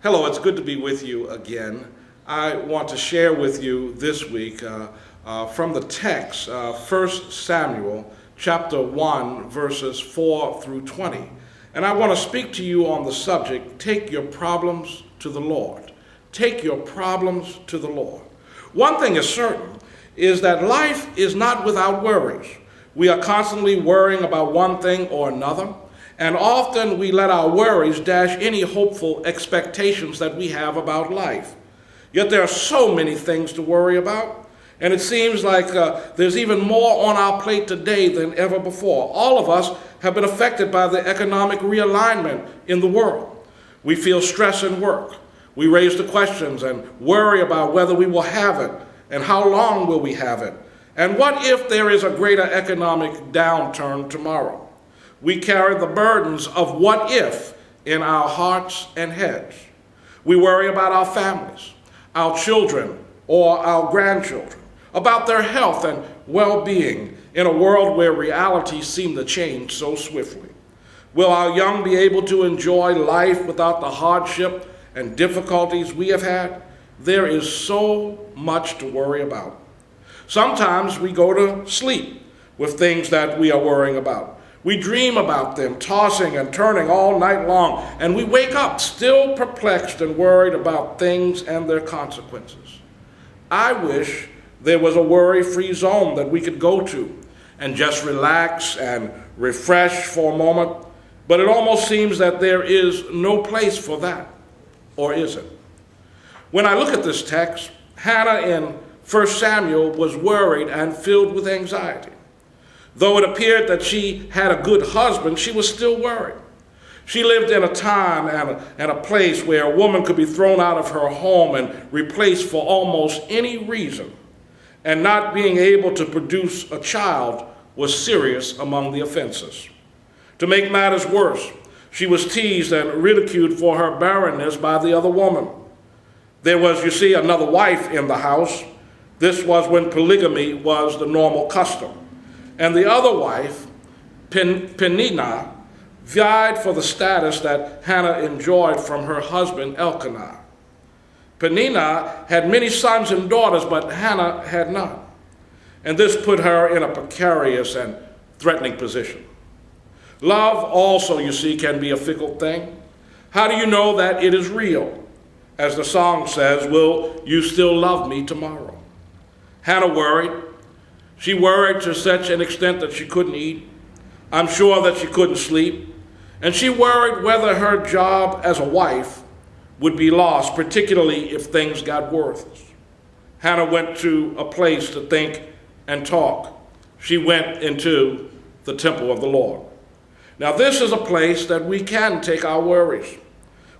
Hello, it's good to be with you again. I want to share with you this week from the text, 1 Samuel chapter 1, verses 4 through 20. And I want to speak to you on the subject, take your problems to the Lord. Take your problems to the Lord. One thing is certain, is that life is not without worries. We are constantly worrying about one thing or another. And often we let our worries dash any hopeful expectations that we have about life. Yet there are so many things to worry about. And it seems like there's even more on our plate today than ever before. All of us have been affected by the economic realignment in the world. We feel stress in work. We raise the questions and worry about whether we will have it and how long will we have it. And what if there is a greater economic downturn tomorrow? We carry the burdens of what if in our hearts and heads. We worry about our families, our children, or our grandchildren, about their health and well-being in a world where realities seem to change so swiftly. Will our young be able to enjoy life without the hardship and difficulties we have had? There is so much to worry about. Sometimes we go to sleep with things that we are worrying about. We dream about them, tossing and turning all night long, and we wake up still perplexed and worried about things and their consequences. I wish there was a worry-free zone that we could go to and just relax and refresh for a moment, but it almost seems that there is no place for that, or is it? When I look at this text, Hannah in 1 Samuel was worried and filled with anxiety. Though it appeared that she had a good husband, she was still worried. She lived in a time and a place where a woman could be thrown out of her home and replaced for almost any reason, and not being able to produce a child was serious among the offenses. To make matters worse, she was teased and ridiculed for her barrenness by the other woman. There was, you see, another wife in the house. This was when polygamy was the normal custom. And the other wife, Peninnah, vied for the status that Hannah enjoyed from her husband Elkanah. Peninnah had many sons and daughters, but Hannah had none. And this put her in a precarious and threatening position. Love also, you see, can be a fickle thing. How do you know that it is real? As the song says, will you still love me tomorrow? Hannah worried. She worried to such an extent that she couldn't eat. I'm sure that she couldn't sleep. And she worried whether her job as a wife would be lost, particularly if things got worse. Hannah went to a place to think and talk. She went into the temple of the Lord. Now, this is a place that we can take our worries.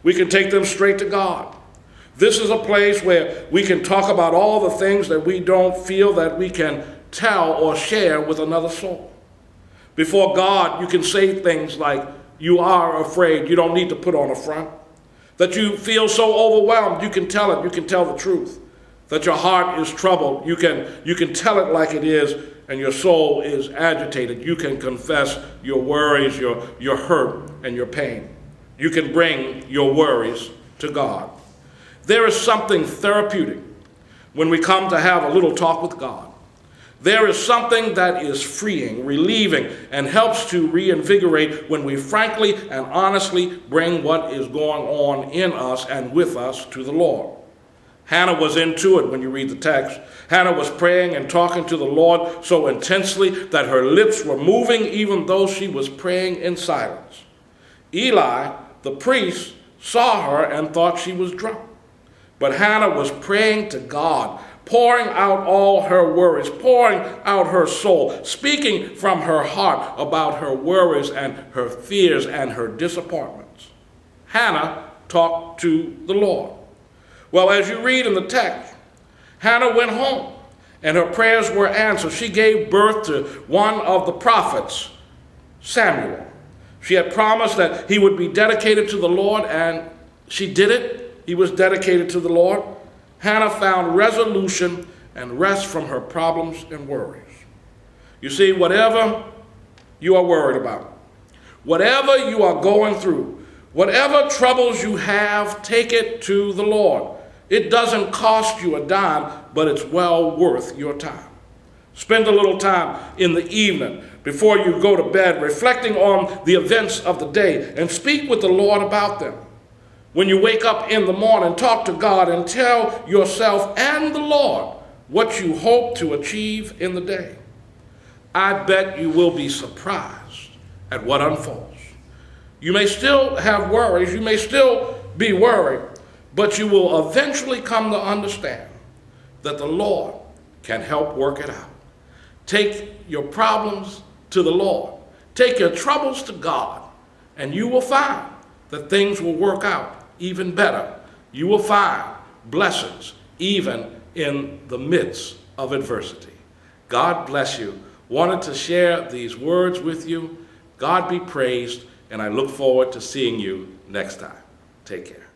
We can take them straight to God. This is a place where we can talk about all the things that we don't feel that we can tell or share with another soul. Before God, you can say things like, you are afraid, you don't need to put on a front. That you feel so overwhelmed, you can tell it, you can tell the truth. That your heart is troubled, you can tell it like it is, and your soul is agitated. You can confess your worries, your hurt, and your pain. You can bring your worries to God. There is something therapeutic when we come to have a little talk with God. There is something that is freeing, relieving, and helps to reinvigorate when we frankly and honestly bring what is going on in us and with us to the Lord. Hannah was into it when you read the text. Hannah was praying and talking to the Lord so intensely that her lips were moving even though she was praying in silence. Eli, the priest, saw her and thought she was drunk. But Hannah was praying to God, pouring out all her worries, pouring out her soul, speaking from her heart about her worries and her fears and her disappointments. Hannah talked to the Lord. Well, as you read in the text, Hannah went home and her prayers were answered. She gave birth to one of the prophets, Samuel. She had promised that he would be dedicated to the Lord, and she did it. He was dedicated to the Lord. Hannah found resolution and rest from her problems and worries. You see, whatever you are worried about, whatever you are going through, Whatever troubles you have, take it to the Lord. It doesn't cost you a dime, but it's well worth your time. Spend a little time in the evening before you go to bed, reflecting on the events of the day, and speak with the Lord about them. When you wake up in the morning, talk to God and tell yourself and the Lord what you hope to achieve in the day. I bet you will be surprised at what unfolds. You may still have worries, you may still be worried, but you will eventually come to understand that the Lord can help work it out. Take your problems to the Lord. Take your troubles to God, and you will find that things will work out even better. You will find blessings even in the midst of adversity. God bless you. Wanted to share these words with you. God be praised, and I look forward to seeing you next time. Take care.